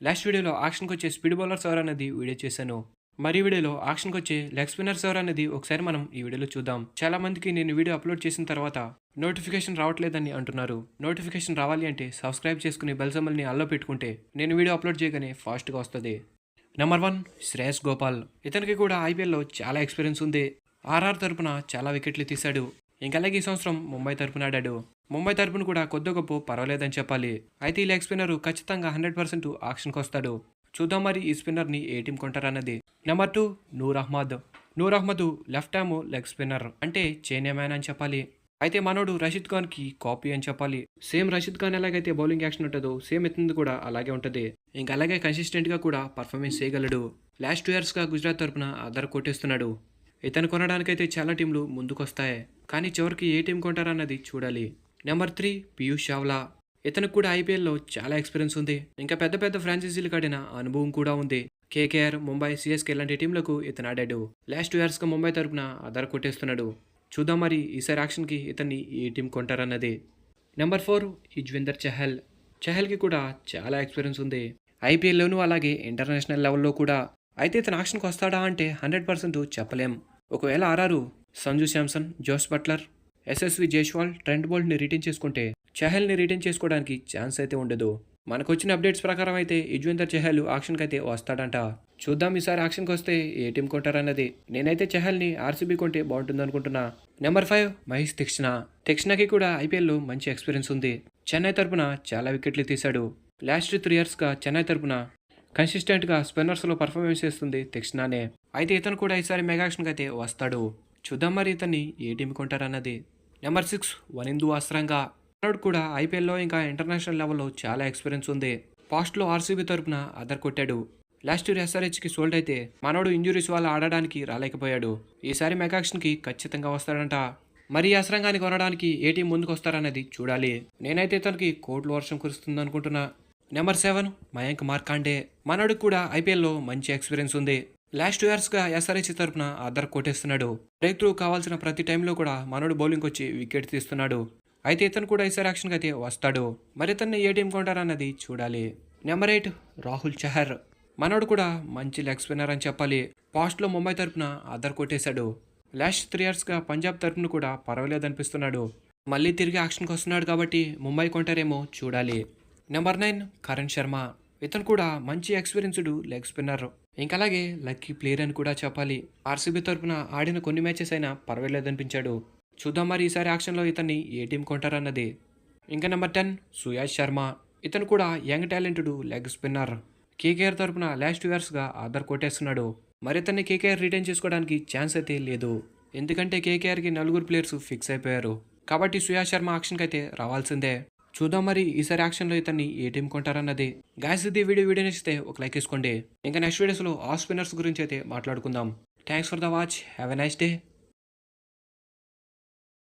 Last వీడియోలో ఆక్షన్కి వచ్చే speed bowlers ఎవరు అనేది వీడియో చేశాను. మరి వీడియోలో ఆక్షన్కి వచ్చే లెగ్ స్పిన్నర్స్ ఎవరు అనేది ఒకసారి మనం ఈ వీడియోలో చూద్దాం. చాలా మందికి నేను వీడియో అప్లోడ్ చేసిన తర్వాత నోటిఫికేషన్ రావట్లేదని అంటున్నారు. నోటిఫికేషన్ రావాలి అంటే సబ్స్క్రైబ్ చేసుకుని బెల్ సింబల్ని ఆల్లో పెట్టుకుంటే నేను వీడియో అప్లోడ్ చేయగానే ఫాస్ట్గా వస్తుంది. నెంబర్ 1 శ్రేయస్ గోపాల్. ఇతనికి కూడా ఐపీఎల్లో చాలా ఎక్స్పీరియన్స్ ఉంది. ఆర్ఆర్ తరపున చాలా వికెట్లు తీశాడు. ఇంకా అలాగే ఈ సంవత్సరం ముంబై తరపున ఆడాడు. ముంబై తరపున కూడా కొద్ది గొప్ప పర్వాలేదని చెప్పాలి. అయితే ఈ లెగ్ స్పిన్నర్ ఖచ్చితంగా 100% ఆక్షన్కి వస్తాడు. చూద్దాం మరి ఈ స్పిన్నర్ని ఏ టీం కొంటారన్నది. Number 2 Noor Ahmad. Noor Ahmad left arm leg spinner, అంటే చైనా మ్యాన్ అని చెప్పాలి. అయితే మనోడు రషీద్ ఖాన్ కి కాపీ అని చెప్పాలి. సేమ్ రషీద్ ఖాన్ ఎలాగైతే బౌలింగ్ యాక్షన్ ఉంటుందో సేమ్ ఇతనిది కూడా అలాగే ఉంటుంది. ఇంకా అలాగే కన్సిస్టెంట్ గా కూడా పర్ఫార్మెన్స్ చేయగలడు. లాస్ట్ 2 years గా గుజరాత్ తరపున ఆధార్ కొట్టేస్తున్నాడు. ఇతను కొనడానికైతే చాలా టీంలు ముందుకొస్తాయి, కానీ చివరికి ఏ టీం కొంటారన్నది చూడాలి. నెంబర్ 3 పీయూష్ చావ్లా. ఇతనికి కూడా ఐపీఎల్లో చాలా ఎక్స్పీరియన్స్ ఉంది. ఇంకా పెద్ద పెద్ద ఫ్రాంచైజీలకు ఆడిన అనుభవం కూడా ఉంది. కేకేఆర్, ముంబై, సిఎస్కే లాంటి టీంలకు ఇతను ఆడాడు. లాస్ట్ 2 years గా ముంబై తరపున ఆధార్ కొట్టేస్తున్నాడు. చూద్దాం మరి ఈసారి యాక్షన్కి ఇతన్ని ఏ టీం కొంటారన్నది. నెంబర్ 4 యుజ్వేందర్ చహల్. చహల్కి కూడా చాలా ఎక్స్పీరియన్స్ ఉంది, ఐపీఎల్లోనూ అలాగే ఇంటర్నేషనల్ లెవెల్లో కూడా. అయితే ఇతను యాక్షన్కి వస్తాడా అంటే 100% చెప్పలేం. ఒకవేళ ఆరారు Sanju Samson, Jos Buttler, Yashasvi Jaiswal, Trent బోల్ట్ని రిటైన్ చేసుకుంటే చహల్ని రిటైన్ చేసుకోవడానికి ఛాన్స్ అయితే ఉండదు. మనకు వచ్చిన అప్డేట్స్ ప్రకారం అయితే యుజ్వేందర్ చహల్ ఆక్షన్కి అయితే వస్తాడంట. చూద్దాం ఈసారి ఆక్షన్కి వస్తే ఏ టీం కొంటారన్నది. నేనైతే చహల్ని ఆర్సీబీ కొంటే బాగుంటుంది అనుకుంటున్నా. నెంబర్ 5 మహేష్ తీక్షణ. తీక్షణకి కూడా ఐపీఎల్లో మంచి ఎక్స్పీరియన్స్ ఉంది. చెన్నై తరపున చాలా వికెట్లు తీశాడు. లాస్ట్ 3 years గా చెన్నై తరపున కన్సిస్టెంట్గా స్పిన్నర్స్లో పర్ఫార్మెన్స్ చేస్తుంది తీక్షణనే. అయితే ఇతను కూడా ఈసారి మెగా యాక్షన్కి అయితే వస్తాడు. చూద్దాం మరి ఇతన్ని ఏ టీం కొంటారన్నది. నెంబర్ 6 వనిందు అస్రంగా. మనోడు కూడా ఐపీఎల్లో ఇంకా ఇంటర్నేషనల్ లెవెల్లో చాలా ఎక్స్పీరియన్స్ ఉంది. పాస్ట్లో ఆర్సీబీ తరపున ఆధార్ కొట్టాడు. లాస్ట్ ఇయర్ ఎస్ఆర్హెచ్కి సోల్డ్ అయితే మనోడు ఇంజురీస్ వల్ల ఆడడానికి రాలేకపోయాడు. ఈసారి మెగా యాక్షన్కి ఖచ్చితంగా వస్తాడంట. మరి ఈ అస్రంగాన్ని కొనడానికి ఏ టీం ముందుకు వస్తారన్నది చూడాలి. నేనైతే ఇతనికి కోట్ల వర్షం కురుస్తుంది అనుకుంటున్నా. నెంబర్ 7 మయాంక్ మార్కాండే. మనోడు కూడా ఐపీఎల్లో మంచి ఎక్స్పీరియన్స్ ఉంది. లాస్ట్ 2 years గా ఎస్ఆర్హెచ్ తరపున ఆధార్ కొట్టేస్తున్నాడు. బ్రేక్ త్రూ కావాల్సిన ప్రతి టైంలో కూడా మనోడు బౌలింగ్ వచ్చి వికెట్ తీస్తున్నాడు. అయితే ఇతను కూడా ఈసారి యాక్షన్కి అయితే వస్తాడు. మరి ఇతన్ని ఏ టీం కొంటారన్నది చూడాలి. నెంబర్ 8 రాహుల్ చహర్. మనోడు కూడా మంచి లెగ్ స్పిన్నర్ అని చెప్పాలి. పాస్ట్లో ముంబై తరపున ఆధార్ కొట్టేశాడు. లాస్ట్ 3 years గా పంజాబ్ తరపున కూడా పర్వాలేదనిపిస్తున్నాడు. మళ్ళీ తిరిగి యాక్షన్కి వస్తున్నాడు కాబట్టి ముంబై కొంటారేమో చూడాలి. నెంబర్ 9 కరణ్ శర్మ. ఇతను కూడా మంచి ఎక్స్పీరియన్స్డ్ లెగ్ స్పిన్నర్, ఇంకా అలాగే లక్కీ ప్లేయర్ అని కూడా చెప్పాలి. ఆర్సీబీ తరపున ఆడిన కొన్ని మ్యాచెస్ అయినా పర్వాలేదనిపించాడు. చూద్దాం మరి ఈసారి యాక్షన్లో ఇతన్ని ఏ టీం కొంటారన్నది. ఇంకా నెంబర్ 10 సుయాష్ శర్మ. ఇతను కూడా young talented leg spinner. KKR తరపున లాస్ట్ 2 years గా ఆధార్ కొట్టేస్తున్నాడు. మరి ఇతన్ని కేకేఆర్ రిటైన్ చేసుకోవడానికి ఛాన్స్ అయితే లేదు, ఎందుకంటే కేకేఆర్కి 4 ప్లేయర్స్ ఫిక్స్ అయిపోయారు. కాబట్టి సుయాష్ శర్మ యాక్షన్కి అయితే రావాల్సిందే. చూద్దాం మరి ఈసారి యాక్షన్లో ఇతన్ని ఏ టీం కొంటారన్నది. గాయస్ ఇది వీడియో నచ్చితే ఒక లైక్ వేసుకోండి. ఇంకా నెక్స్ట్ వీడియోస్లో ఆఫ్ స్పిన్నర్స్ గురించి అయితే మాట్లాడుకుందాం. Thanks for the watch. Have a nice day.